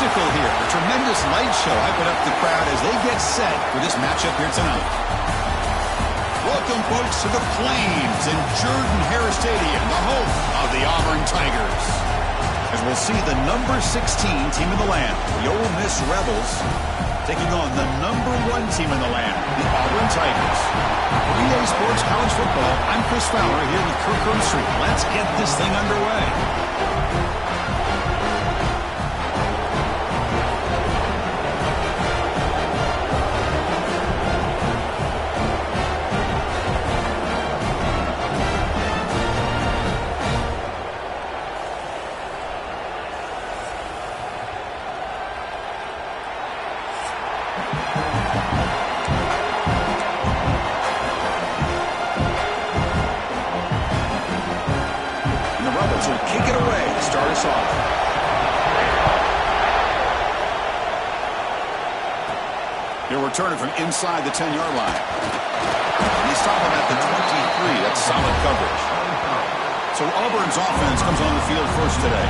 spectacle here. A tremendous light show hyping up the crowd as they get set for this matchup here tonight. Welcome, folks, to the Flames in Jordan-Hare Stadium, the home of the Auburn Tigers. As we'll see the number 16 team in the land, the Ole Miss Rebels, taking on the number 1 team in the land, the Auburn Tigers. For EA Sports College Football, I'm Chris Fowler here with Kirk Herbstreit. Let's get this thing underway. Will kick it away to start us off. He'll return it from inside the 10-yard line. And they stop him at the 23. That's solid coverage. So Auburn's offense comes on the field first today.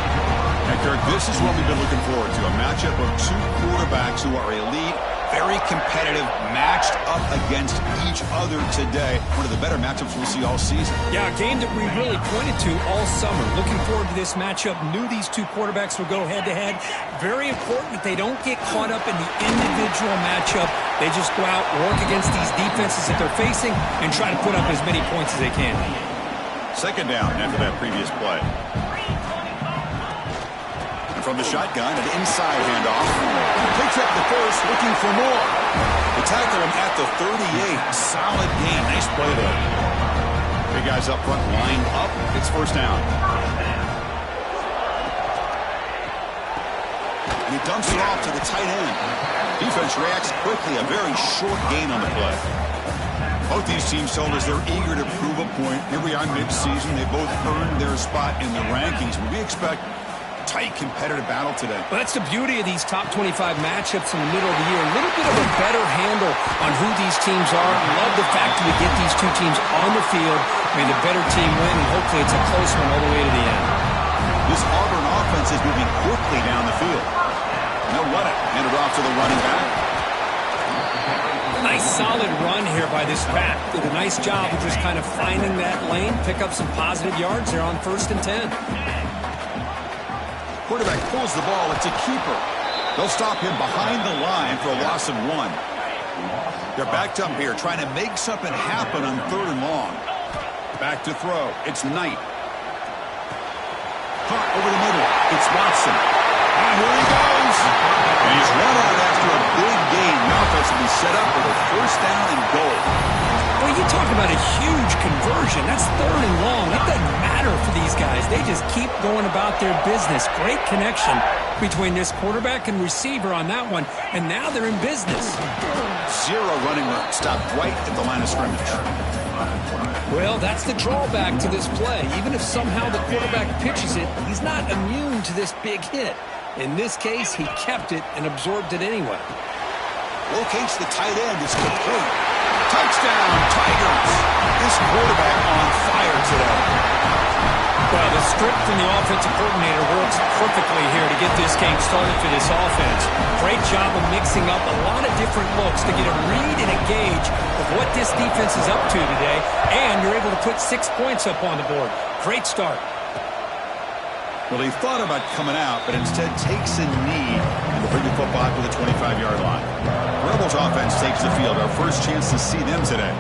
And Kirk, this is what we've been looking forward to, a matchup of 2 quarterbacks who are elite, very competitive, matched up against each other today. One of the better matchups we'll see all season. Yeah, a game that we really pointed to all summer. Looking forward to this matchup. Knew these 2 quarterbacks would go head-to-head. Very important that they don't get caught up in the individual matchup. They just go out, work against these defenses that they're facing, and try to put up as many points as they can. Second down after that previous play. From the shotgun, an inside handoff. He picks up the first, looking for more. They tackle him at the 38. Solid gain. Nice play there. Big guys up front, lined up. It's first down. And he dumps it off to the tight end. Defense reacts quickly. A very short gain on the play. Both these teams told us they're eager to prove a point. Here we are mid-season. They both earned their spot in the rankings. We expect tight competitive battle today. Well, that's the beauty of these top 25 matchups in the middle of the year. A little bit of a better handle on who these teams are. Love the fact that we get these 2 teams on the field. May the better team win, and hopefully it's a close one all the way to the end. This Auburn offense is moving quickly down the field. And they'll run it. Hand it off to the running back. Nice solid run here by this back. Did a nice job of just kind of finding that lane, pick up some positive yards there on 1st and 10. Quarterback pulls the ball. It's a keeper. They'll stop him behind the line for a loss of 1. They're backed up here trying to make something happen on 3rd and long. Back to throw. It's Knight. Caught over the middle. It's Watson. And here he goes. And he's run out after a big gain. The offense will be set up with a first down and goal. Well, you talk about a huge conversion. That's 3rd and long. That doesn't matter for these guys. They just keep going about their business. Great connection between this quarterback and receiver on that one. And now they're in business. 0 running room. Stopped right at the line of scrimmage. Well, that's the drawback to this play. Even if somehow the quarterback pitches it, he's not immune to this big hit. In this case, he kept it and absorbed it anyway. Locates the tight end. It's complete. Touchdown, Tigers. This quarterback on fire today. Well, the script from the offensive coordinator works perfectly here to get this game started for this offense. Great job of mixing up a lot of different looks to get a read and a gauge of what this defense is up to today, and you're able to put 6 points up on the board. Great start. Well, he thought about coming out, but instead takes a knee and will bring the football to the 25-yard line. Rebels offense takes the field. Our first chance to see them today.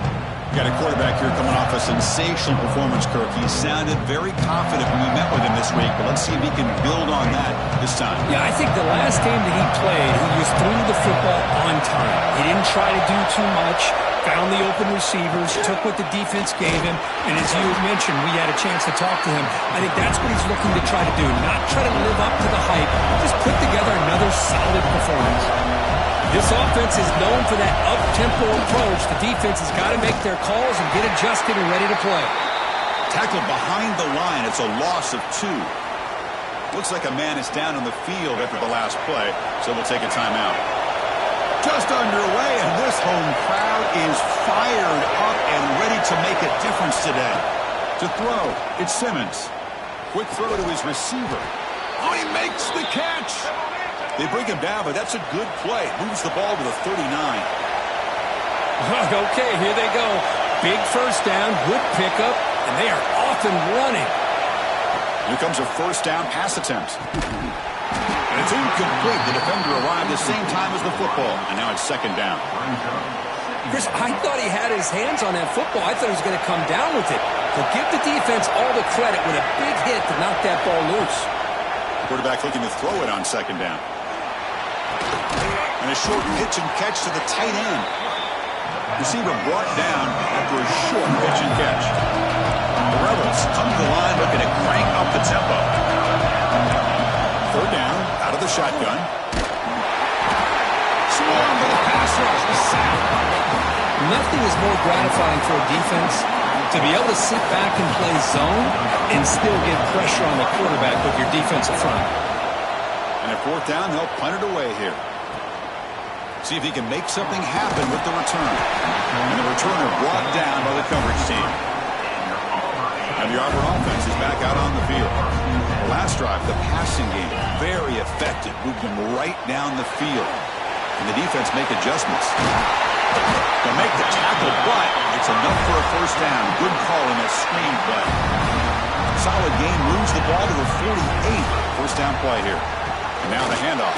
Got a quarterback here coming off a sensational performance, Kirk. He sounded very confident when we met with him this week, but let's see if he can build on that this time. Yeah, I think the last game that he played, he just threw the football on time. He didn't try to do too much, found the open receivers, took what the defense gave him, and as you mentioned, we had a chance to talk to him. I think that's what he's looking to try to do, not try to live up to the hype, just put together another solid performance. This offense is known for that up-tempo approach. The defense has got to make their calls and get adjusted and ready to play. Tackled behind the line. It's a loss of 2. Looks like a man is down on the field after the last play, so we'll take a timeout. Just underway, and this home crowd is fired up and ready to make a difference today. To throw, it's Simmons. Quick throw to his receiver. Oh, he makes the catch. They bring him down, but that's a good play. Moves the ball to the 39. Okay, here they go. Big first down, good pickup, and they are off and running. Here comes a first down pass attempt. And it's incomplete. The defender arrived the same time as the football, and now it's second down. Chris, I thought he had his hands on that football. I thought he was going to come down with it. But give the defense all the credit with a big hit to knock that ball loose. Quarterback looking to throw it on second down. And a short pitch and catch to the tight end. Receiver brought down after a short pitch and catch. The Rebels come to the line looking to crank up the tempo. Third down, out of the shotgun. Swarmed with a pass rush. The sack. Nothing is more gratifying for a defense to be able to sit back and play zone and still get pressure on the quarterback with your defensive front. And at fourth down, they'll punt it away here. See if he can make something happen with the return. And the returner brought down by the coverage team. And the Auburn offense is back out on the field. The last drive, the passing game, very effective. Moved them right down the field. And the defense make adjustments. They'll make the tackle, but it's enough for a first down. Good call in that screen play. Solid game, moves the ball to the 48. First down play here. And now the handoff.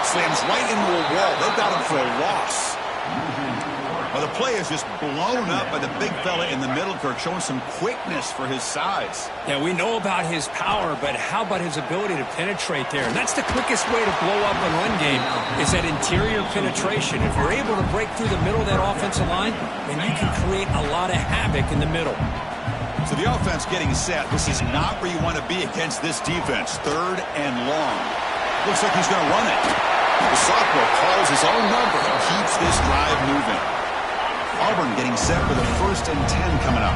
Slams right into a wall. They've got him for a loss. Well, the play is just blown up by the big fella in the middle, Kirk, showing some quickness for his size. Yeah, we know about his power, but how about his ability to penetrate there? And that's the quickest way to blow up a run game is that interior penetration. If you're able to break through the middle of that offensive line, then you can create a lot of havoc in the middle. So the offense getting set. This is not where you want to be against this defense. Third and long. Looks like he's going to run it. The sophomore calls his own number and keeps this drive moving. Auburn getting set for the 1st and 10 coming up.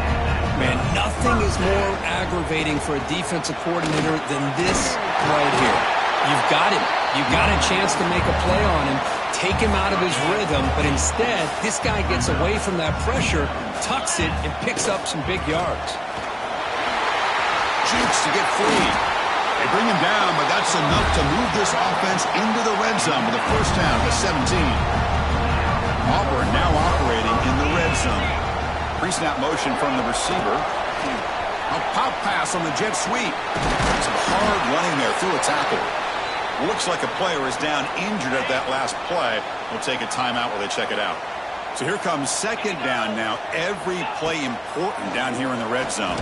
Man, nothing is more aggravating for a defensive coordinator than this right here. You've got him. You've got a chance to make a play on him, take him out of his rhythm, but instead, this guy gets away from that pressure, tucks it, and picks up some big yards. Jukes to get free. They bring him down, but that's enough to move this offense into the red zone with a first down to 17. Auburn now operating in the red zone. Pre-snap motion from the receiver. A pop pass on the jet sweep. Some hard running there through a tackle. Looks like a player is down injured at that last play. We'll take a timeout while they check it out. So here comes second down now. Every play important down here in the red zone.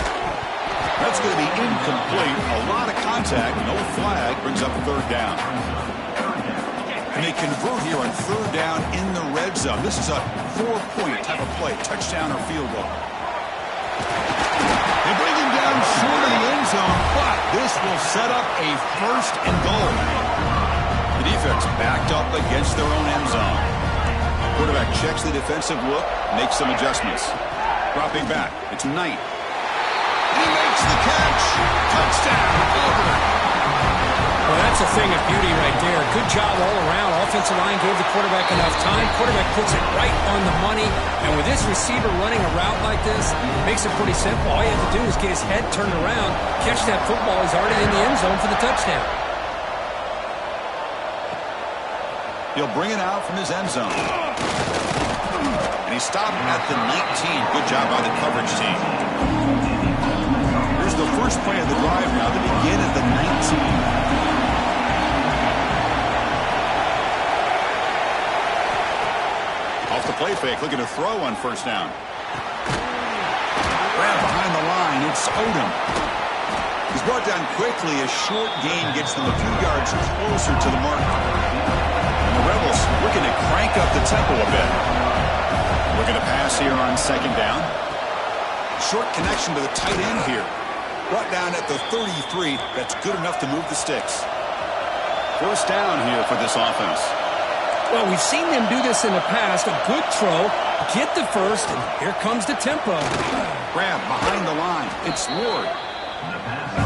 That's going to be incomplete. A lot of contact. No flag. Brings up third down. And they convert here on third down in the red zone. This is a 4-point type of play. Touchdown or field goal. They bring him down short of the end zone, but this will set up a first and goal. The defense backed up against their own end zone. Quarterback checks the defensive look, makes some adjustments. Dropping back. It's Knight. He makes the catch. Touchdown, Auburn. Well, that's a thing of beauty right there. Good job all around. Offensive line gave the quarterback enough time. Quarterback puts it right on the money. And with this receiver running a route like this, it makes it pretty simple. All you have to do is get his head turned around, catch that football. He's already in the end zone for the touchdown. He'll bring it out from his end zone. And he stopped at the 19. Good job by the coverage team. Here's the first play of the drive now to begin at the 19. Off the play fake, looking to throw on first down. Grab behind the line, it's Odom. He's brought down quickly. A short gain gets them a few yards closer to the mark. And the Rebels looking to crank up the tempo a bit. Looking to pass here on second down. Short connection to the tight end here. Brought down at the 33. That's good enough to move the sticks. First down here for this offense. Well, we've seen them do this in the past. A good throw, get the first, and here comes the tempo. Grab behind the line. It's Ward.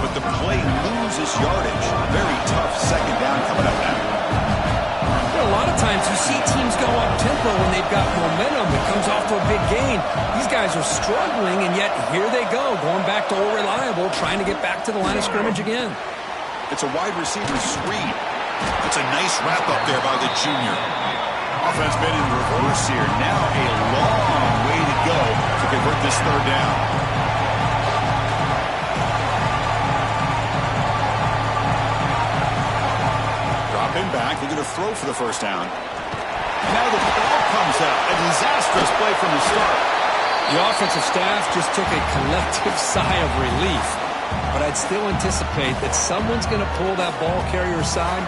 But the play loses yardage. Very tough second down coming up now. Well, a lot of times you see teams go up-tempo when they've got momentum. It comes off to a big gain. These guys are struggling, and yet here they go, going back to old reliable, trying to get back to the line of scrimmage again. It's a wide receiver screen. That's a nice wrap-up there by the junior. Offense been in reverse here. Now a long way to go to convert this third down. Dropping back, they're going to throw for the first down. Now the ball comes out. A disastrous play from the start. The offensive staff just took a collective sigh of relief. But I'd still anticipate that someone's going to pull that ball carrier aside,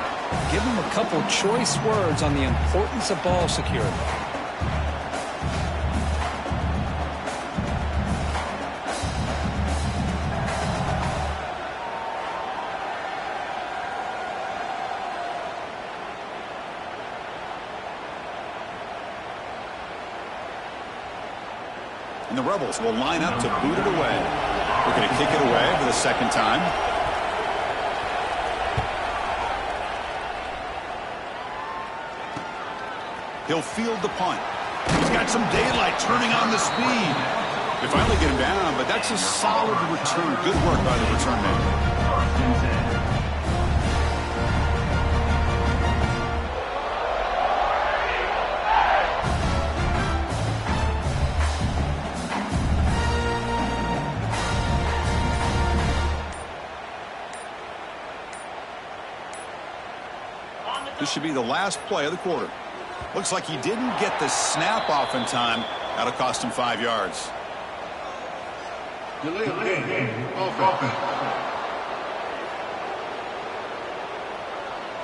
give him a couple choice words on the importance of ball security. And the Rebels will line up to boot it away. We're going to kick it away for the second time. He'll field the punt. He's got some daylight turning on the speed. They finally get him down, but that's a solid return. Good work by the return man. This should be the last play of the quarter. Looks like he didn't get the snap off in time. That'll cost him 5 yards.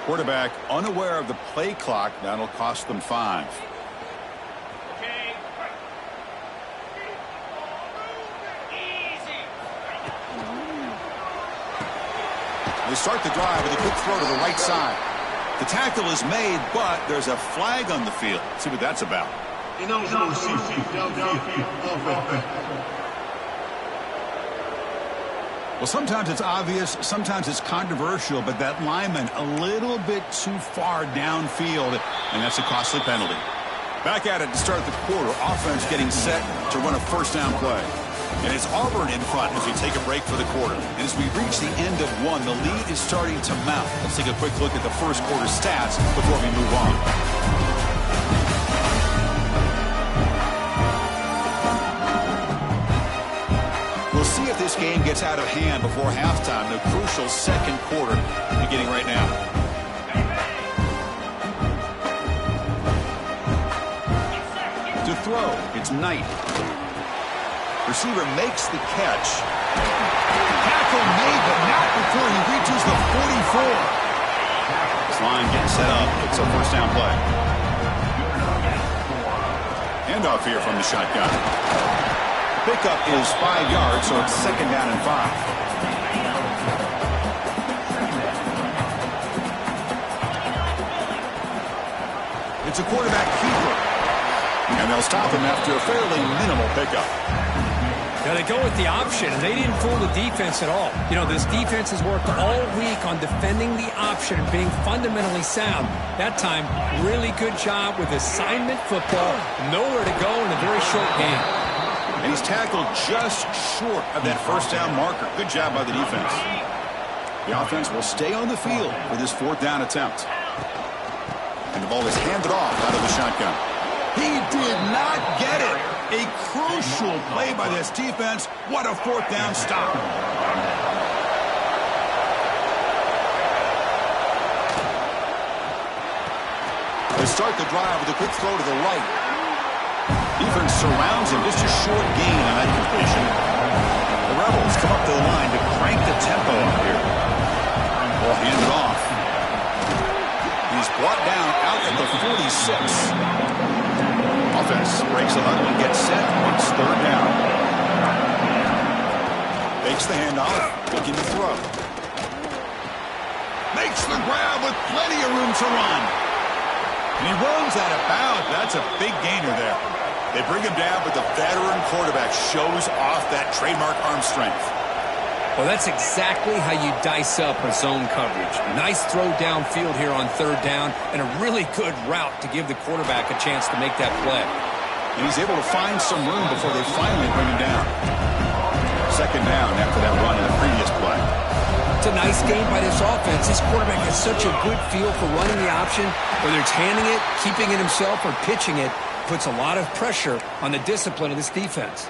Quarterback unaware of the play clock. That'll cost them 5. They start the drive with a quick throw to the right side. The tackle is made, but there's a flag on the field. Let's see what that's about. Well, sometimes it's obvious, sometimes it's controversial, but that lineman a little bit too far downfield, and that's a costly penalty. Back at it to start the quarter. Offense getting set to run a first down play. And it's Auburn in front as we take a break for the quarter. And as we reach the end of one, the lead is starting to mount. Let's take a quick look at the first quarter stats before we move on. We'll see if this game gets out of hand before halftime. The crucial second quarter beginning right now. To throw, it's Knight. Receiver makes the catch. Tackle made, but not before he reaches the 44. This line getting set up. It's a first down play. Handoff here from the shotgun. Pickup is 5 yards, so it's second down and 5. It's a quarterback keeper. And they'll stop him after a fairly minimal pickup. Now they go with the option, and they didn't fool the defense at all. You know, this defense has worked all week on defending the option and being fundamentally sound. That time, really good job with assignment football. Nowhere to go in a very short game. And he's tackled just short of that first down marker. Good job by the defense. The offense will stay on the field for this fourth down attempt. And the ball is handed off out of the shotgun. He did not get it. A crucial play by this defense. What a fourth down stop. They start the drive with a quick throw to the right. Defense surrounds him. Just a short gain on that completion. The Rebels come up to the line to crank the tempo up here. Ball handed off. He's brought down out at the 46. Offense breaks the huddle and gets set. It's third down. Takes the handoff, looking to throw. Makes the grab with plenty of room to run. And he runs out of bounds. That's a big gainer there. They bring him down, but the veteran quarterback shows off that trademark arm strength. Well, that's exactly how you dice up a zone coverage. Nice throw downfield here on third down, and a really good route to give the quarterback a chance to make that play. And he's able to find some room before they finally bring him down. Second down after that run in the previous play. It's a nice game by this offense. This quarterback has such a good feel for running the option, whether it's handing it, keeping it himself, or pitching it. Puts a lot of pressure on the discipline of this defense.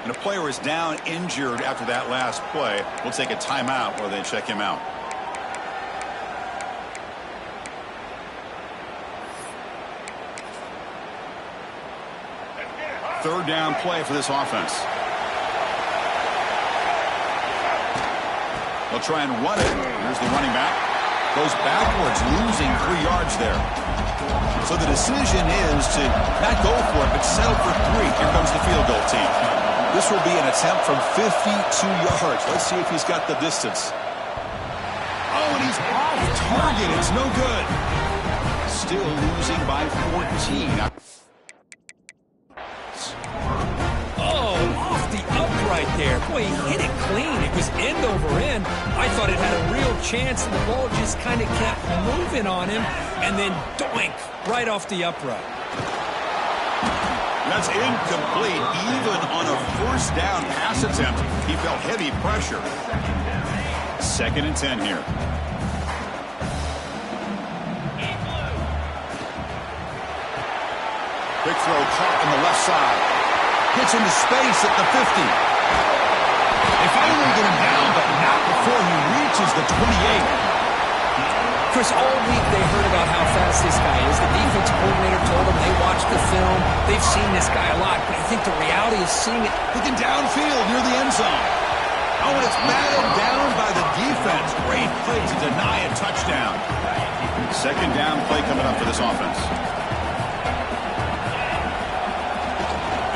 And a player is down injured after that last play. We'll take a timeout while they check him out. Third down play for this offense. They'll try and run it. Here's the running back. Goes backwards, losing 3 yards there. So the decision is to not go for it, but settle for 3. Here comes the field goal team. This will be an attempt from 52 yards. Let's see if he's got the distance. Oh, and he's off target. It's no good. Still losing by 14. Right there. Boy, he hit it clean. It was end over end. I thought it had a real chance, and the ball just kind of kept moving on him, and then doink, right off the upright. That's incomplete. Even on a first down pass attempt, he felt heavy pressure. 2nd and 10 here. Quick throw caught on the left side. Gets into space at the 50. They finally get him down, but not before he reaches the 28. Chris, all week they heard about how fast this guy is. The defense coordinator told them they watched the film. They've seen this guy a lot, but I think the reality is seeing it. Looking downfield near the end zone. Oh, and it's batted down by the defense. Great play to deny a touchdown. 2nd down play coming up for this offense.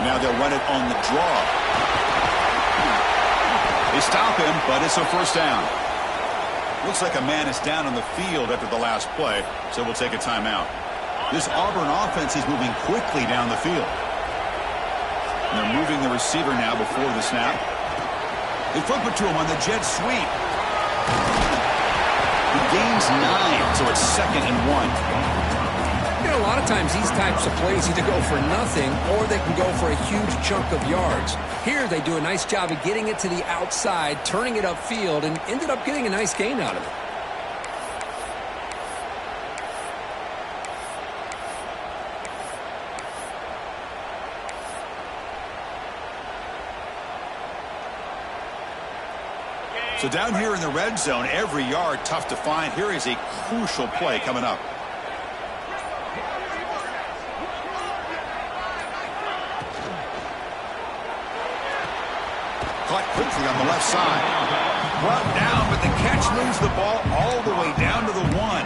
And now they'll run it on the draw. They stop him, but it's a first down. Looks like a man is down on the field after the last play, so we'll take a timeout. This Auburn offense is moving quickly down the field. And they're moving the receiver now before the snap. They flip it to him on the jet sweep. He gains 9, so it's 2nd and 1. You know, a lot of times these types of plays either go for nothing or they can go for a huge chunk of yards. Here they do a nice job of getting it to the outside, turning it upfield, and ended up getting a nice gain out of it. So down here in the red zone, every yard tough to find. Here is a crucial play coming up. Caught quickly on the left side. Brought down, but the catch moves the ball all the way down to the 1.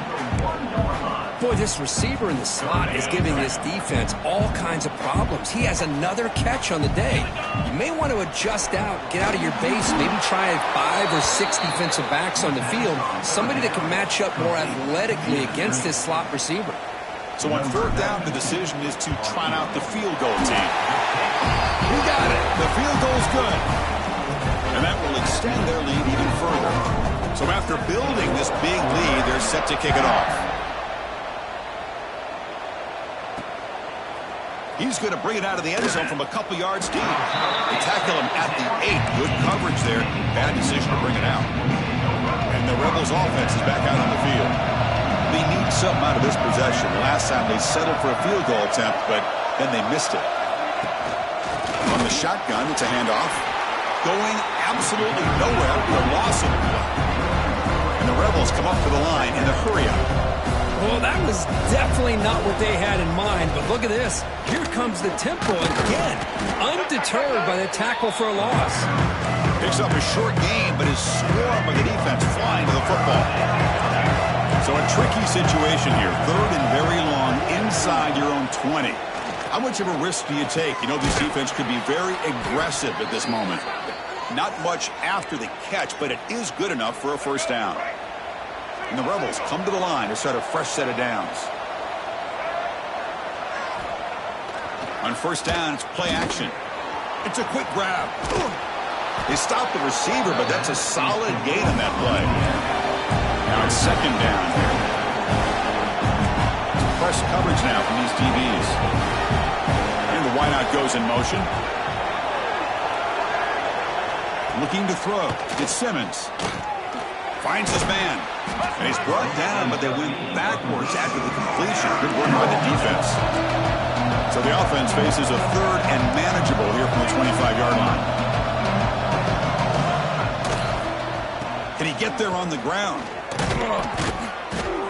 Boy, this receiver in the slot is giving this defense all kinds of problems. He has another catch on the day. You may want to adjust out, get out of your base, maybe try 5 or 6 defensive backs on the field, somebody that can match up more athletically against this slot receiver. So on 4th down, the decision is to trot out the field goal team. He got it. The field goal's good. And that will extend their lead even further. So after building this big lead, they're set to kick it off. He's going to bring it out of the end zone from a couple yards deep. They tackle him at the 8. Good coverage there. Bad decision to bring it out. And the Rebels offense is back out on the field. They need something out of this possession. Last time they settled for a field goal attempt, but then they missed it. On the shotgun, it's a handoff. Going absolutely nowhere with a loss of the play. And the Rebels come up to the line in the hurry-up. Well, that was definitely not what they had in mind, but look at this. Here comes the tempo again. Undeterred by the tackle for a loss. Picks up a short gain, but is swarmed by the defense flying to the football. So a tricky situation here. 3rd and very long inside your own 20. How much of a risk do you take? You know, this defense could be very aggressive at this moment. Not much after the catch, but it is good enough for a first down. And the Rebels come to the line to start a fresh set of downs. On 1st down, it's play action. It's a quick grab. They stop the receiver, but that's a solid gain on that play. Now it's 2nd down. Press coverage now from these DBs. And the wideout goes in motion. Looking to throw. It's Simmons. Finds his man. And he's brought down, but they went backwards after the completion. Good work by the defense. So the offense faces a third and manageable here from the 25-yard line. Can he get there on the ground?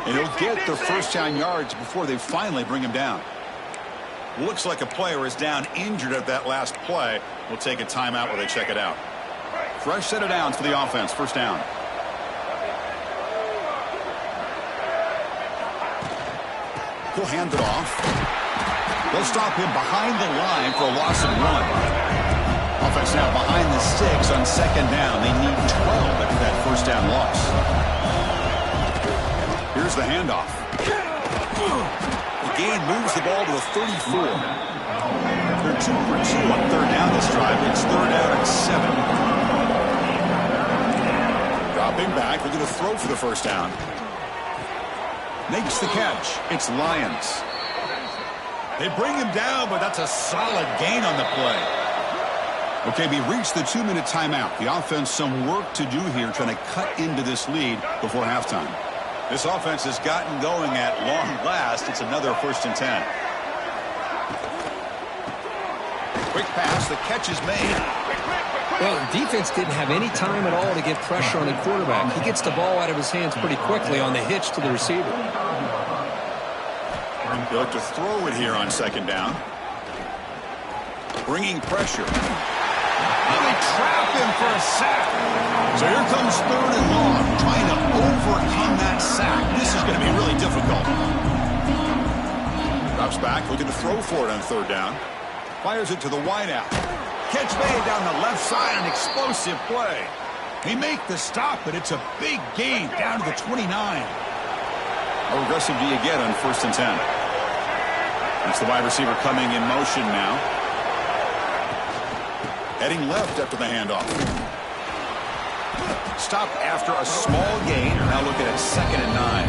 And he'll get the first down yards before they finally bring him down. Looks like a player is down injured at that last play. We'll take a timeout while they check it out. Fresh set of downs for the offense. First down. He'll hand it off. They'll stop him behind the line for a loss of 1. Offense now behind the sticks on second down. They need 12 after that first down loss. Here's the handoff. The gain moves the ball to the 34. They're 2 for 2 on third down this drive. It's third down and 7. Dropping back. They're going to throw for the first down. Makes the catch. It's Lions. They bring him down, but that's a solid gain on the play. Okay, we reached the 2-minute timeout. The offense some work to do here trying to cut into this lead before halftime. This offense has gotten going at long last. It's another first and 10. Quick pass. The catch is made. Well, the defense didn't have any time at all to get pressure on the quarterback. He gets the ball out of his hands pretty quickly on the hitch to the receiver. They look to throw it here on second down. Bringing pressure. And they trap him for a sack. So here comes third and long, trying to overcome that sack. This is going to be really difficult. Drops back, looking to throw for it on third down. Fires it to the wideout. Catch made down the left side, an explosive play. They make the stop, but it's a big gain down to the 29. How aggressive do you get on first and 10? That's the wide receiver coming in motion now. Heading left after the handoff. Stop after a small gain. Now looking at second and 9.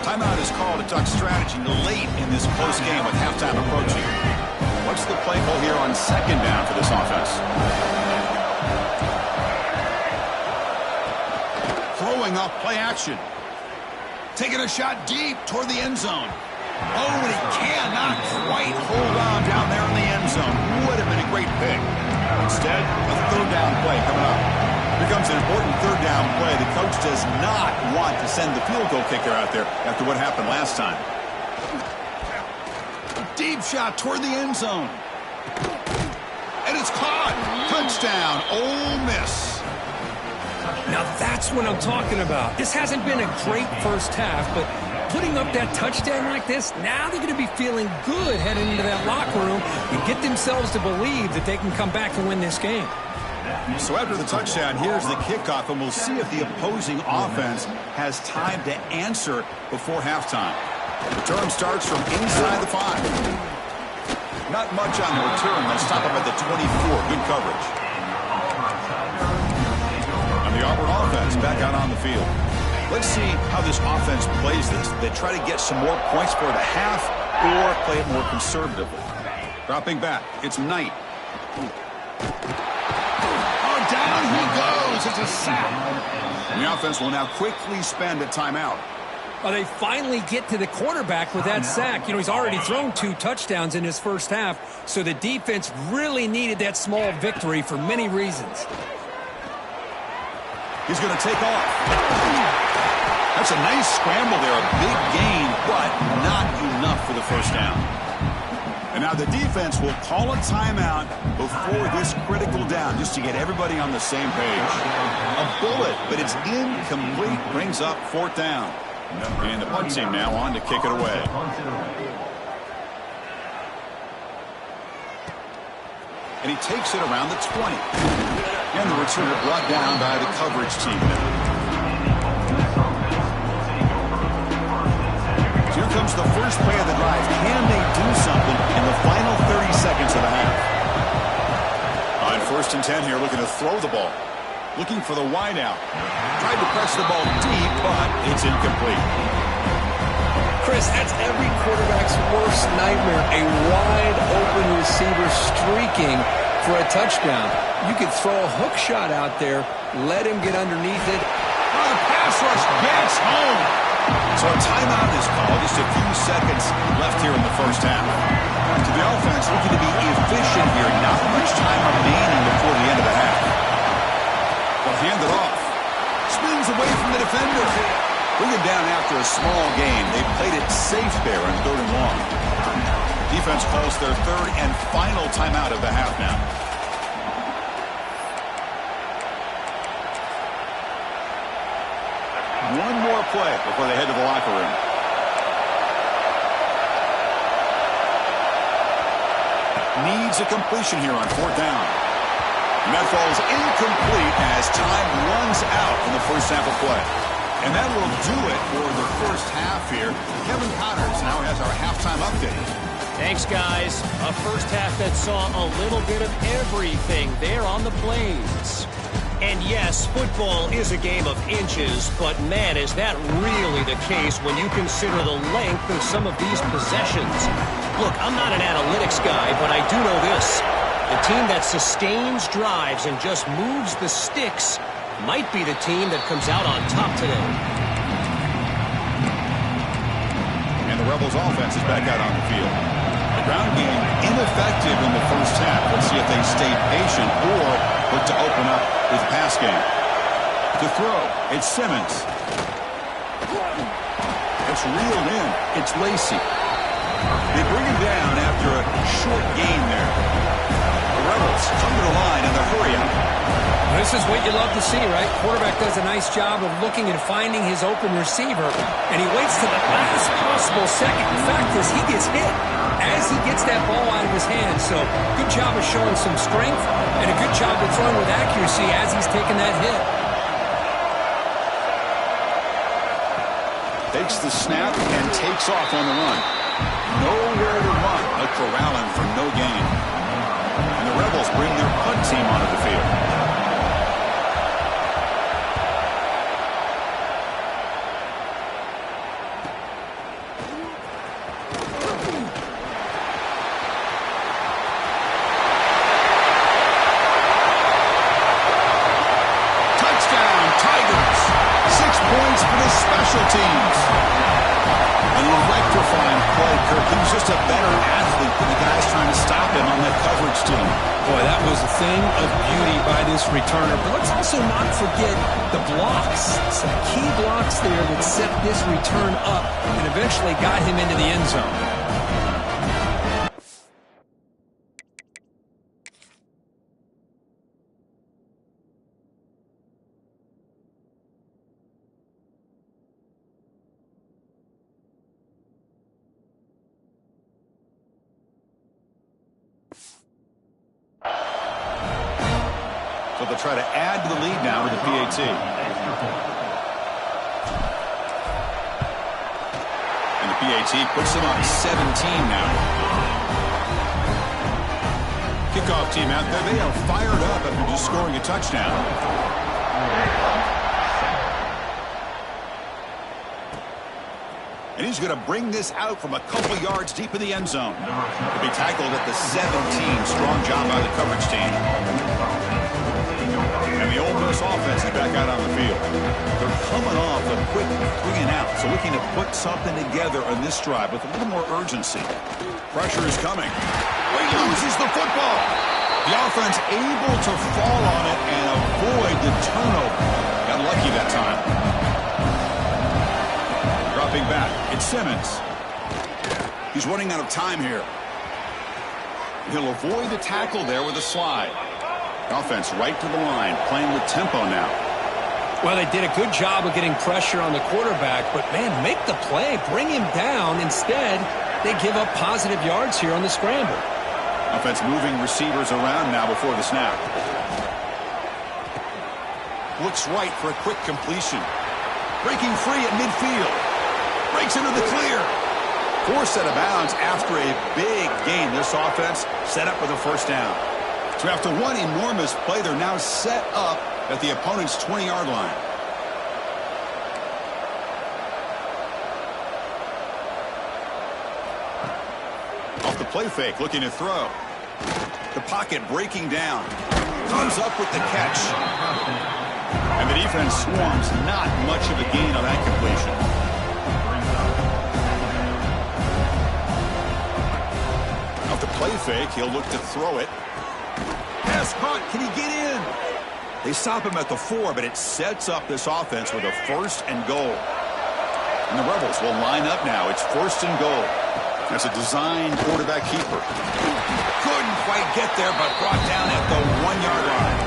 Timeout is called to talk strategy late in this close game with halftime approaching. What's the play call here on second down for this offense? Throwing off play action. Taking a shot deep toward the end zone. Oh, and he cannot quite hold on down there in the end zone. Would have been a great pick. Instead, a third down play coming up. Here comes an important third down play. The coach does not want to send the field goal kicker out there after what happened last time. A deep shot toward the end zone. And it's caught. Touchdown, Ole Miss. Now that's what I'm talking about. This hasn't been a great first half, but putting up that touchdown like this, now they're going to be feeling good heading into that locker room and get themselves to believe that they can come back and win this game. So after the touchdown, here's the kickoff, and we'll see if the opposing offense has time to answer before halftime. Return starts from inside the 5. Not much on the return. They'll stop him at the 24. Good coverage. And the Auburn offense back out on the field. Let's see how this offense plays this. They try to get some more points for the half or play it more conservatively. Dropping back. It's Knight. Oh, down he goes. It's a sack. And the offense will now quickly spend a timeout. Well, they finally get to the quarterback with that sack. You know, he's already thrown 2 touchdowns in his first half, so the defense really needed that small victory for many reasons. He's going to take off. That's a nice scramble there, a big gain, but not enough for the first down. And now the defense will call a timeout before this critical down just to get everybody on the same page. A bullet, but it's incomplete, brings up fourth down. And the punt team now on to kick it away. And he takes it around the 20. And the returner brought down by the coverage team. So here comes the first play of the drive. Can they do something in the final 30 seconds of the half? On first and 10 here, looking to throw the ball. Looking for the wideout. Tried to press the ball deep, but it's incomplete. Chris, that's every quarterback's worst nightmare. A wide-open receiver streaking for a touchdown. You could throw a hook shot out there, let him get underneath it, Oh, the pass rush gets home. So a timeout is called. Just a few seconds left here in the first half. To the offense, looking to be efficient here. Not much time remaining before the end of the half. They'll hand it off. Spins away from the defender. Bring it down after a small gain. They played it safe there on 3rd and long. Defense calls their 3rd and final timeout of the half now. One more play before they head to the locker room. Needs a completion here on 4th down. And that falls incomplete as time runs out in the first half of play. And that will do it for the first half here. Kevin Connors now has our halftime update. Thanks, guys. A first half that saw a little bit of everything there on the Plains. And yes, football is a game of inches, but man, is that really the case when you consider the length of some of these possessions. Look, I'm not an analytics guy, but I do know this. The team that sustains drives and just moves the sticks might be the team that comes out on top today. And the Rebels offense is back out on the field. The ground game ineffective in the first half. Let's see if they stay patient or look to open up with the pass game. To throw, it's Simmons. It's reeled in. It's Lacey. They bring him down after a short gain there. The Rebels come to the line in the hurry up. This is what you love to see, right? Quarterback does a nice job of looking and finding his open receiver, and he waits to the last possible second. The fact is, he gets hit as he gets that ball out of his hand. So, good job of showing some strength, and a good job of throwing with accuracy as he's taking that hit. Takes the snap and takes off on the run. Nowhere to run, but corralling for no gain. And the Rebels bring their punt team onto the field. Touchdown, Tigers. 6 points for the special teams. An electrifying play, Kirk. He was just a better athlete than the guys trying to stop him on that coverage team. Boy, that was a thing of beauty by this returner. But let's also not forget the blocks. Some key blocks there that set this return up and eventually got him into the end zone. So they'll try to add to the lead now with the PAT. And the PAT puts them up 17 now. Kickoff team out there. They are fired up after just scoring a touchdown. And he's going to bring this out from a couple yards deep in the end zone. He'll be tackled at the 17. Strong job by the coverage team. And the Ole Miss offense is back out on the field. They're coming off a quick 3 and out, so looking to put something together on this drive with a little more urgency. Pressure is coming. He loses the football. The offense able to fall on it and avoid the turnover. Got lucky that time. Dropping back, it's Simmons. He's running out of time here. He'll avoid the tackle there with a slide. Offense right to the line, playing with tempo now. Well, they did a good job of getting pressure on the quarterback, but, man, make the play, bring him down. Instead, they give up positive yards here on the scramble. Offense moving receivers around now before the snap. Looks right for a quick completion. Breaking free at midfield. Breaks into the clear. Forced out of bounds after a big gain. This offense set up with a first down. So after one enormous play, they're now set up at the opponent's 20-yard line. Off the play fake, looking to throw. The pocket breaking down. Comes up with the catch. And the defense swarms, not much of a gain on that completion. Off the play fake, he'll look to throw it. Pass caught. Can he get in? They stop him at the 4, but it sets up this offense with a 1st and goal. And the Rebels will line up now. It's 1st and goal. That's a designed quarterback keeper. Couldn't quite get there, but brought down at the 1-yard line.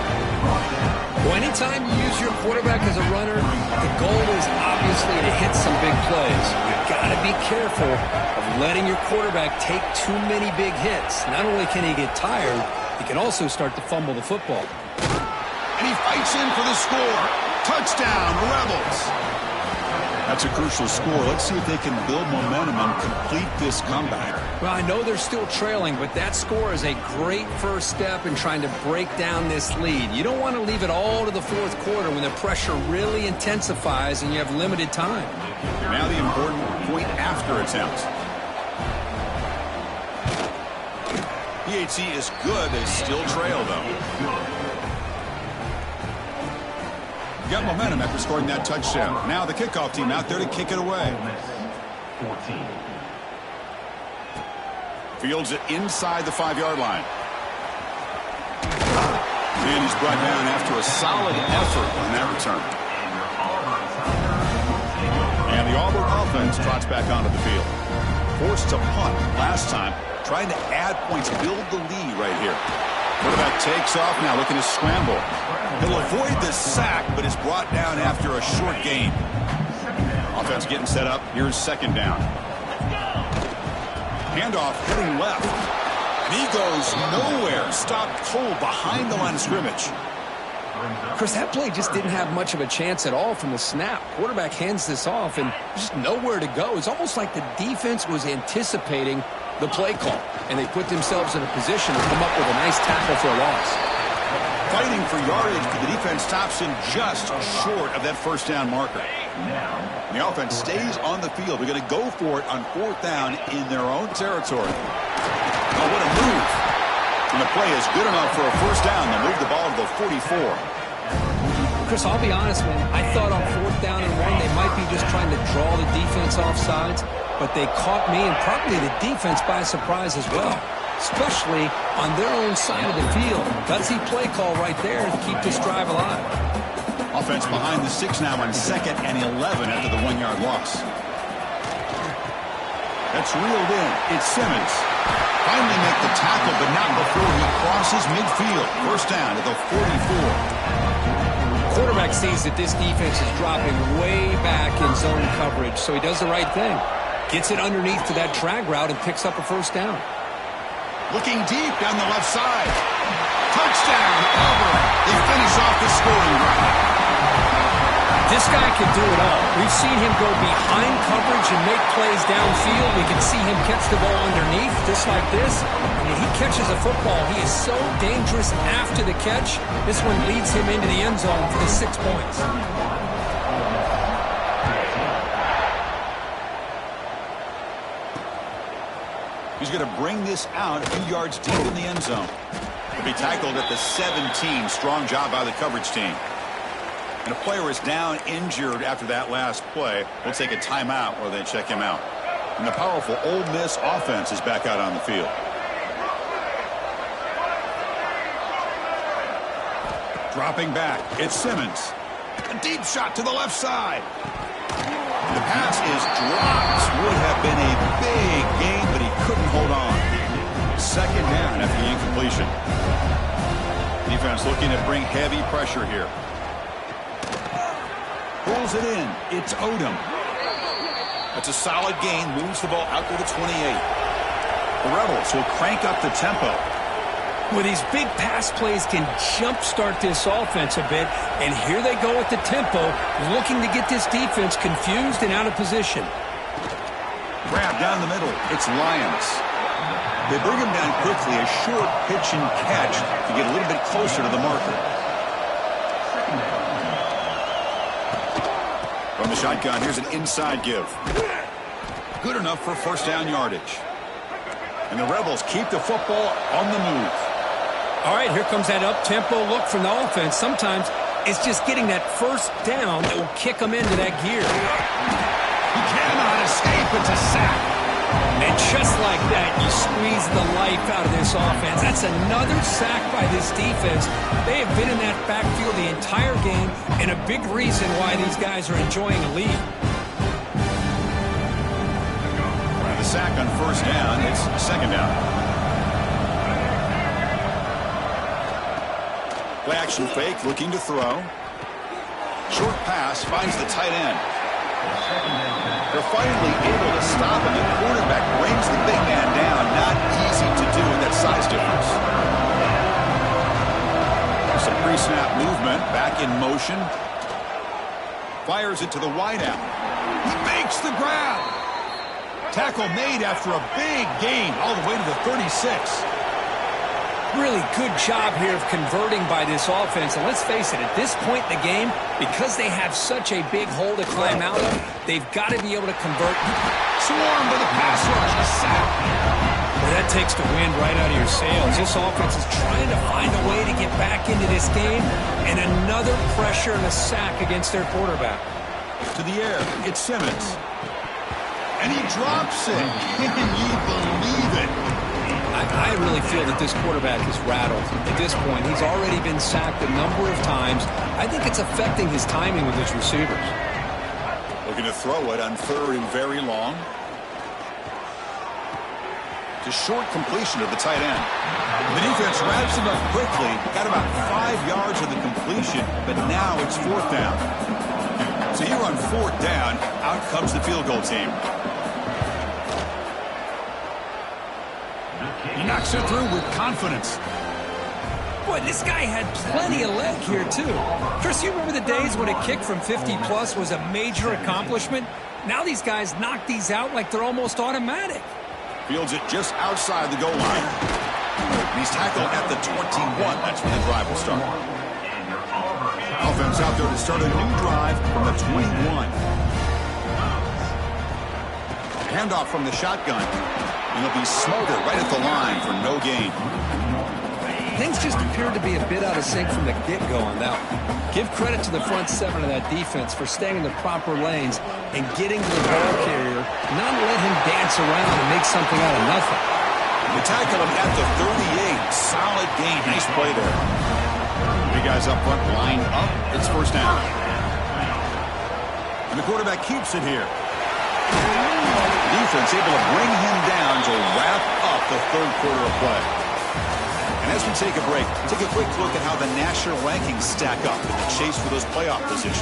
Well, anytime you use your quarterback as a runner, the goal is obviously to hit some big plays. You've got to be careful of letting your quarterback take too many big hits. Not only can he get tired, he can also start to fumble the football. And he fights in for the score. Touchdown, Rebels. That's a crucial score. Let's see if they can build momentum and complete this comeback. Well, I know they're still trailing, but that score is a great first step in trying to break down this lead. You don't want to leave it all to the 4th quarter when the pressure really intensifies and you have limited time. Now the important point after attempt. PAT is good. They still trail, though. Got momentum after scoring that touchdown. Now the kickoff team out there to kick it away. Fields it inside the 5-yard line. And he's brought down after a solid effort on that return. And the Auburn offense trots back onto the field. Forced to punt last time. Trying to add points, build the lead right here. Quarterback takes off now, looking to scramble. He'll avoid the sack, but is brought down after a short gain. Offense getting set up. Here's 2nd down. Handoff heading left. And he goes nowhere. Stopped cold behind the line of scrimmage. Chris, that play just didn't have much of a chance at all from the snap. Quarterback hands this off and just nowhere to go. It's almost like the defense was anticipating the play call, and they put themselves in a position to come up with a nice tackle for a loss. Fighting for yardage, but the defense stops him just short of that 1st down marker. And the offense stays on the field. They're going to go for it on 4th down in their own territory. Oh, what a move. And the play is good enough for a 1st down. They'll move the ball to the 44. Chris, I'll be honest, man. I thought on 4th down and 1, they might be just trying to draw the defense off sides, but they caught me and probably the defense by surprise as well, especially on their own side of the field. Gutsy play call right there to keep this drive alive. Offense behind the 6 now on 2nd and 11 after the 1-yard loss. That's reeled in. It's Simmons. Finally make the tackle, but not before he crosses midfield. 1st down at the 44. Quarterback sees that this defense is dropping way back in zone coverage, so he does the right thing. Gets it underneath to that drag route and picks up a 1st down. Looking deep down the left side. Touchdown, Auburn. They finish off the scoring drive. This guy can do it all. We've seen him go behind coverage and make plays downfield. We can see him catch the ball underneath, just like this. And when he catches a football, he is so dangerous after the catch. This one leads him into the end zone for the 6 points. He's going to bring this out a few yards deep in the end zone. He'll be tackled at the 17. Strong job by the coverage team. And a player is down injured after that last play. We'll take a timeout while they check him out. And the powerful Ole Miss offense is back out on the field. Dropping back, it's Simmons. A deep shot to the left side. The pass is dropped. Would have been a big gain, but he couldn't hold on. 2nd down after the incompletion. Defense looking to bring heavy pressure here. Pulls it in. It's Odom. That's a solid gain. Moves the ball out to the 28. The Rebels will crank up the tempo. Well, these big pass plays can jumpstart this offense a bit, and here they go at the tempo, looking to get this defense confused and out of position. Grab down the middle. It's Lyons. They bring him down quickly. A short pitch and catch to get a little bit closer to the marker. From the shotgun, here's an inside give. Good enough for 1st down yardage. And the Rebels keep the football on the move. All right, here comes that up-tempo look from the offense. Sometimes It's just getting that first down that will kick them into that gear. He cannot escape. It's a sack. And just like that, you squeeze the life out of this offense. That's another sack by this defense. They have been in that backfield the entire game, and a big reason why these guys are enjoying a lead. The sack on first down. It's second down. Play action fake, looking to throw. Short pass finds the tight end. They're finally able to stop him. The quarterback brings the big man down. Not easy to do with that size difference. Some pre-snap movement. Back in motion. Fires it to the wideout. He makes the grab. Tackle made after a big gain all the way to the 36. Really good job here of converting by this offense. And let's face it, at this point in the game, because they have such a big hole to climb out of, they've got to be able to convert. Swarmed by the pass rush. A sack. Well, that takes the wind right out of your sails. This offense is trying to find a way to get back into this game. And another pressure and a sack against their quarterback. To the air. It's Simmons. And he drops it. Can you believe it? I really feel that this quarterback is rattled. At this point, he's already been sacked a number of times. I think it's affecting his timing with his receivers. Looking to throw it on third and very long. To short completion of the tight end. The defense wraps him up quickly. Got about 5 yards of the completion, but now it's fourth down. So here on fourth down, out comes the field goal team. He knocks it through with confidence. Boy, this guy had plenty of leg here, too. Chris, you remember the days when a kick from 50-plus was a major accomplishment? Now these guys knock these out like they're almost automatic. Fields it just outside the goal line. He's tackled at the 21. That's when the drive will start. Offense out there to start a new drive from the 21. Handoff from the shotgun. And he'll be smothered right at the line for no gain. Things just appeared to be a bit out of sync from the get-go on that one. Give credit to the front seven of that defense for staying in the proper lanes and getting to the ball carrier, not let him dance around and make something out of nothing. They tackle him at the 38. Solid gain. Nice play there. Big guys up front lined up. It's first down. And the quarterback keeps it here. Defense able to bring him down to wrap up the third quarter of play. And as we take a break, take a quick look at how the national rankings stack up in the chase for those playoff positions.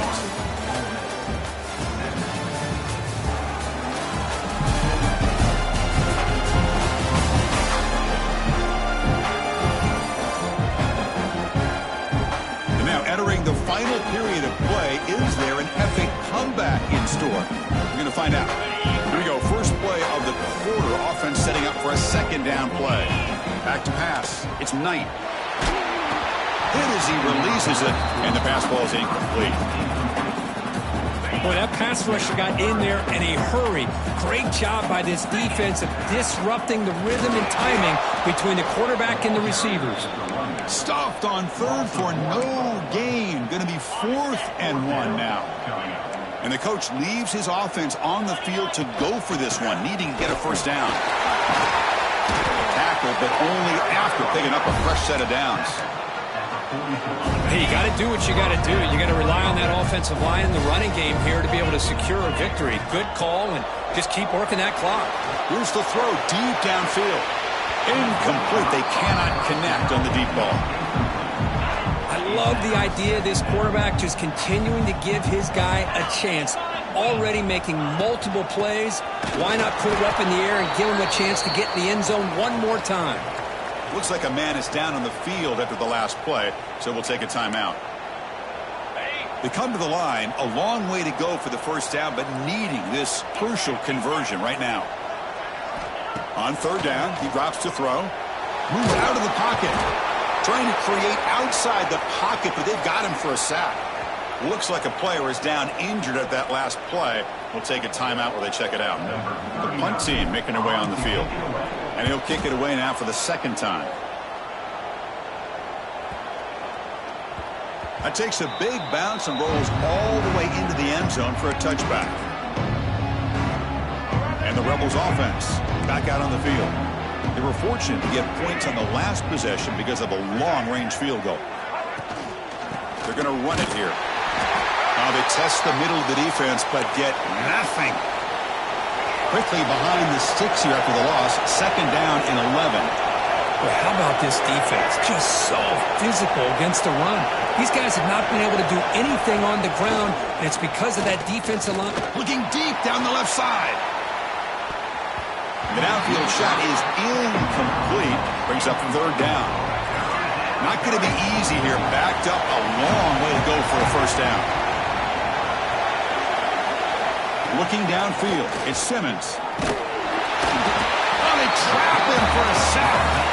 And now entering the final period of play, is there an epic comeback in store? We're going to find out. Here we go. First play of the quarter. Offense setting up for a second down play. Back to pass. It's Knight. Hit as he releases it, and the pass ball is incomplete. Boy, that pass rusher got in there in a hurry. Great job by this defense of disrupting the rhythm and timing between the quarterback and the receivers. Stopped on third for no gain. Going to be 4th and 1 now. And the coach leaves his offense on the field to go for this one, needing to get a first down. Tackle, but only after picking up a fresh set of downs. Hey, you got to do what you got to do. You got to rely on that offensive line in the running game here to be able to secure a victory. Good call, and just keep working that clock. Here's the throw deep downfield. Incomplete. They cannot connect on the deep ball. I love the idea of this quarterback just continuing to give his guy a chance. Already making multiple plays. Why not put it up in the air and give him a chance to get in the end zone one more time? Looks like a man is down on the field after the last play, so we'll take a timeout. They come to the line, a long way to go for the first down, but needing this crucial conversion right now. On third down, he drops to throw. Moves out of the pocket. Trying to create outside the pocket, but they've got him for a sack. Looks like a player is down injured at that last play. We'll take a timeout while they check it out. The punt team making their way on the field. And he'll kick it away now for the second time. That takes a big bounce and rolls all the way into the end zone for a touchback. And the Rebels offense back out on the field. They were fortunate to get points on the last possession because of a long-range field goal. They're going to run it here. Now they test the middle of the defense, but get nothing. Quickly behind the sticks here after the loss. 2nd down and 11. Well, how about this defense? Just so physical against the run. These guys have not been able to do anything on the ground, and it's because of that defensive line. Looking deep down the left side. The downfield shot is incomplete. Brings up 3rd down. Not going to be easy here. Backed up a long way to go for a 1st down. Looking downfield, it's Simmons. Oh, they trap him for a sack.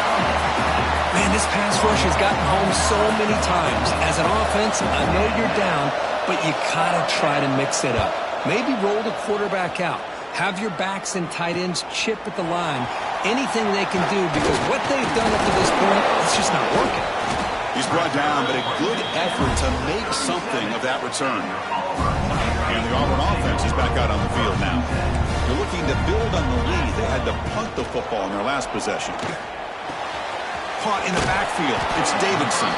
Man, this pass rush has gotten home so many times. As an offense, I know you're down, but you gotta try to mix it up. Maybe roll the quarterback out. Have your backs and tight ends chip at the line. Anything they can do, because what they've done up to this point, it's just not working. He's brought down, but a good effort to make something of that return. And the Auburn offense is back out on the field now. They're looking to build on the lead. They had to punt the football in their last possession. Caught in the backfield. It's Davidson.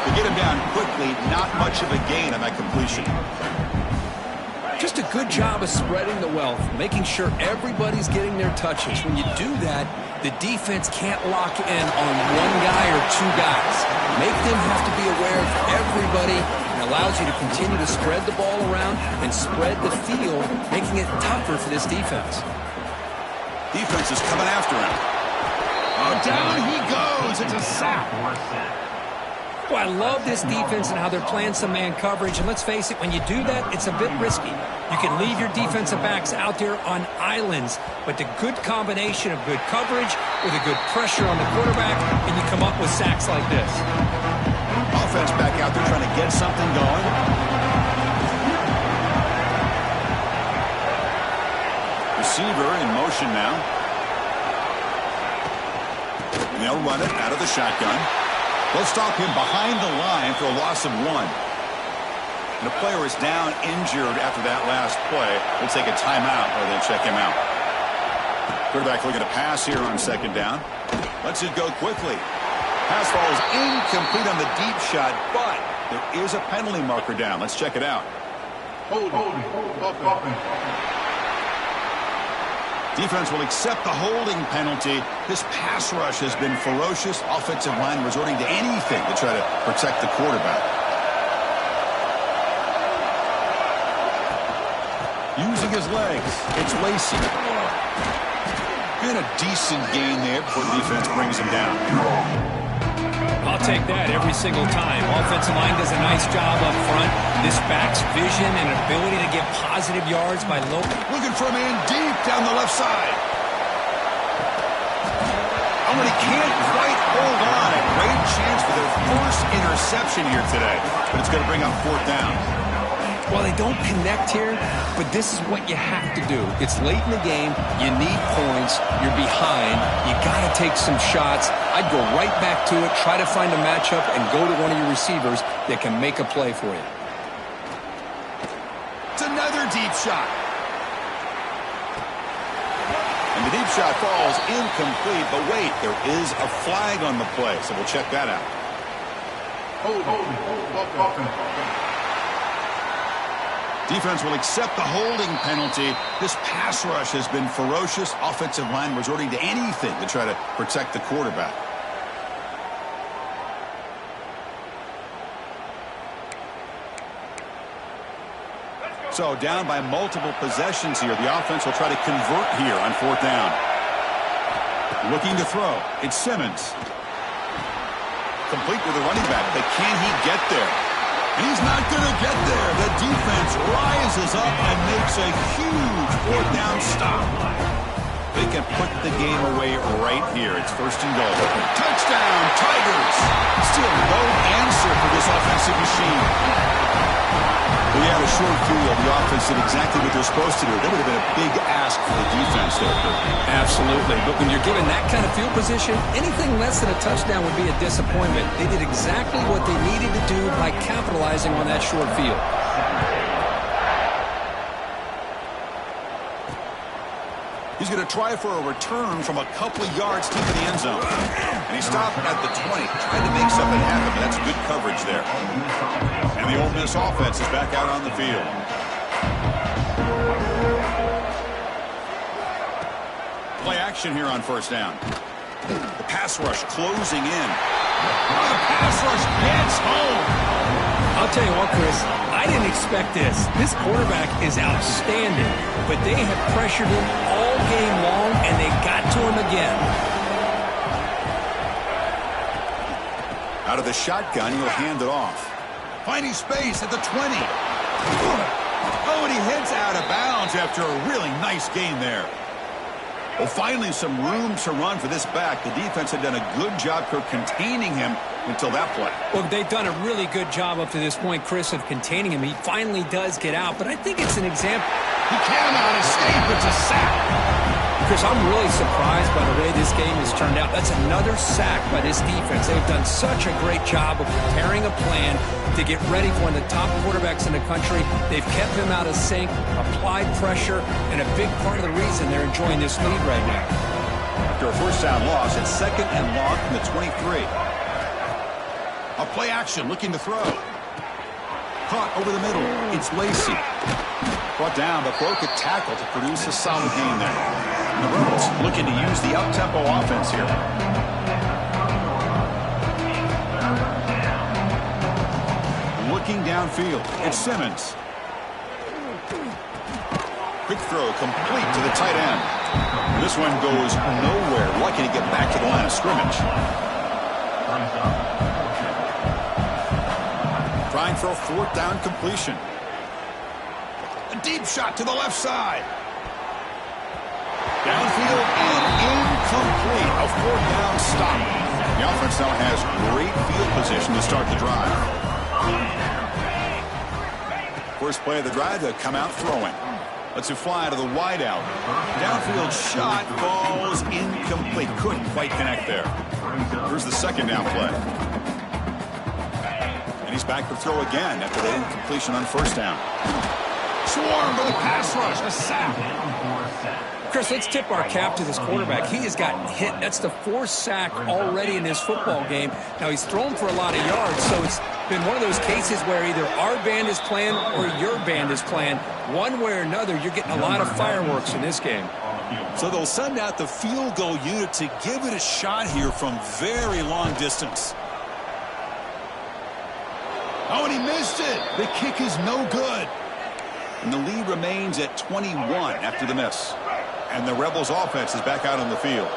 They get him down quickly. Not much of a gain on that completion. Just a good job of spreading the wealth, making sure everybody's getting their touches. When you do that, the defense can't lock in on one guy or 2 guys. Make them have to be aware of everybody. It allows you to continue to spread the ball around and spread the field, making it tougher for this defense. Defense is coming after him. Oh, down he goes. It's a sack. Well, I love this defense and how they're playing some man coverage. And let's face it, when you do that, it's a bit risky. You can leave your defensive backs out there on islands, but the good combination of good coverage with a good pressure on the quarterback, and you come up with sacks like this. Offense back out there trying to get something going. Receiver in motion now. And they'll run it out of the shotgun. They'll stop him behind the line for a loss of 1. And the player is down injured after that last play. They'll take a timeout or they'll check him out. Quarterback looking to pass here on 2nd down. Lets it go quickly. Pass falls incomplete on the deep shot, but there is a penalty marker down. Let's check it out. Hold. Defense will accept the holding penalty. This pass rush has been ferocious. Offensive line resorting to anything to try to protect the quarterback. Using his legs, it's Lacey. And a decent gain there before the defense brings him down. I'll take that every single time. Offensive line does a nice job up front. This back's vision and ability to get positive yards by low. Looking for a man deep down the left side. Oh, and he can't quite hold on. A great chance for their first interception here today. But it's going to bring up 4th down. Well, they don't connect here, but this is what you have to do. It's late in the game. You need points. You're behind. You got to take some shots. I'd go right back to it, try to find a matchup, and go to one of your receivers that can make a play for you. It's another deep shot. And the deep shot falls incomplete, but wait, there is a flag on the play, so we'll check that out. Hold. Defense will accept the holding penalty. This pass rush has been ferocious. Offensive line resorting to anything to try to protect the quarterback. So down by multiple possessions here. The offense will try to convert here on 4th down. Looking to throw. It's Simmons. Complete with a running back, but can he get there? And he's not going to get there. The defense rises up and makes a huge 4th down stop. They can put the game away right here. It's 1st and goal. Touchdown, Tigers. Still no answer for this offensive machine. Well, yeah, the short field, the offense did exactly what they're supposed to do. That would have been a big ask for the defense there, Kirk. Absolutely. But when you're given that kind of field position, anything less than a touchdown would be a disappointment. They did exactly what they needed to do by capitalizing on that short field. He's going to try for a return from a couple of yards deep in the end zone. And he stopped at the 20, trying to make something happen, but that's good coverage there. And the Ole Miss offense is back out on the field. Play action here on first down. The pass rush closing in. Oh, the pass rush gets home. I'll tell you what, Chris, I didn't expect this. This quarterback is outstanding, but they have pressured him all game long, and they got to him again. Out of the shotgun, he'll hand it off. Finding space at the 20. Oh, and he heads out of bounds after a really nice gain there. Well, finally some room to run for this back. The defense had done a good job for containing him until that play. Well, they've done a really good job up to this point, Chris, of containing him. He finally does get out, but I think it's an example. He cannot escape. It's a sack. Chris, I'm really surprised by the way this game has turned out. That's another sack by this defense. They've done such a great job of preparing a plan to get ready for one of the top quarterbacks in the country. They've kept him out of sync, applied pressure, and a big part of the reason they're enjoying this lead right now. After a first down loss, it's second and long from the 23. A play action, looking to throw. Caught over the middle. It's Lacey. Brought down, but broke a tackle to produce a solid gain there. And the Rebels looking to use the up-tempo offense here. Looking downfield, it's Simmons. Quick throw complete to the tight end. And this one goes nowhere. Lucky to get back to the line of scrimmage. Trying for a fourth down completion. A deep shot to the left side. Downfield and incomplete. A fourth down stop. The offense now has great field position to start the drive. First play of the drive to come out throwing. Lets it fly to the wideout. Downfield shot falls incomplete. Couldn't quite connect there. Here's the second down play. And he's back to throw again after the incompletion on first down. Swarm for the pass rush. A sack. Chris, let's tip our cap to this quarterback. He has gotten hit. That's the fourth sack already in this football game. Now, he's thrown for a lot of yards, so it's been one of those cases where either our band is playing or your band is playing. One way or another, you're getting a lot of fireworks in this game. So they'll send out the field goal unit to give it a shot here from very long distance. Oh, and he missed it. The kick is no good. And the lead remains at 21 after the miss. And the Rebels offense is back out on the field.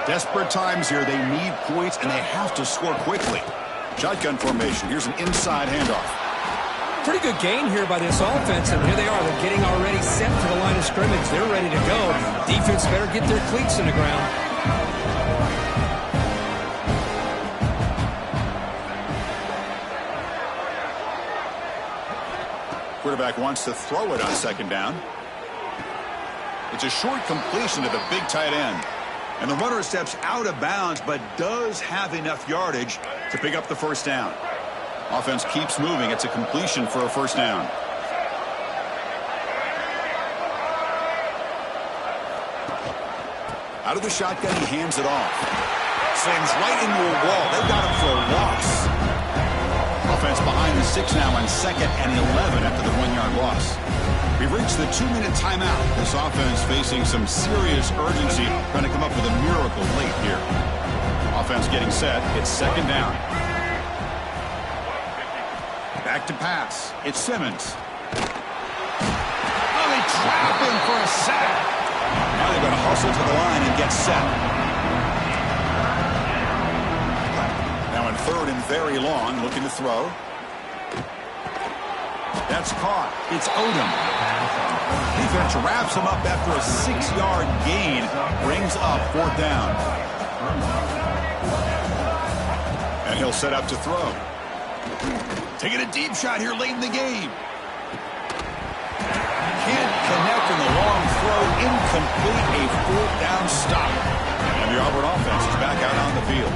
Desperate times here. They need points, and they have to score quickly. Shotgun formation. Here's an inside handoff. Pretty good gain here by this offense, and here they are. They're getting already set to the line of scrimmage. They're ready to go. Defense better get their cleats in the ground. Quarterback wants to throw it on second down. It's a short completion to the big tight end. And the runner steps out of bounds, but does have enough yardage to pick up the first down. Offense keeps moving. It's a completion for a first down. Out of the shotgun, he hands it off. Slams right into a wall. They've got him for a loss. Offense behind the 6 now on second and 11 after the 1-yard loss. We've reached the 2-minute timeout. This offense facing some serious urgency, trying to come up with a miracle late here. Offense getting set. It's second down. Back to pass. It's Simmons. Oh, they trap him for a sack. Now they're going to hustle to the line and get set. Now in third and very long, looking to throw. That's caught. It's Odom. Defense wraps him up after a 6-yard gain. Brings up fourth down. And he'll set up to throw. Taking a deep shot here late in the game. connect in the long throw. Incomplete, a fourth down stop. And the Auburn offense is back out on the field.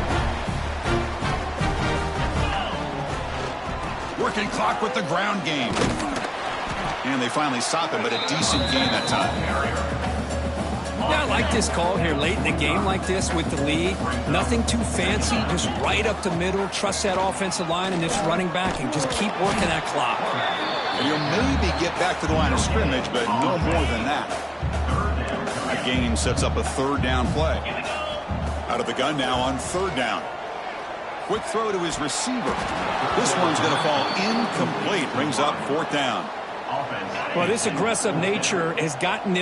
Working clock with the ground game. And they finally stop him, but a decent gain that time. Yeah, I like this call here late in the game like this with the lead. Nothing too fancy, just right up the middle. Trust that offensive line and this running back and just keep working that clock. And you'll maybe get back to the line of scrimmage, but no more than that. That gain sets up a third down play. Out of the gun now on third down. Quick throw to his receiver. This one's going to fall incomplete. Brings up fourth down. Well, this aggressive nature has gotten them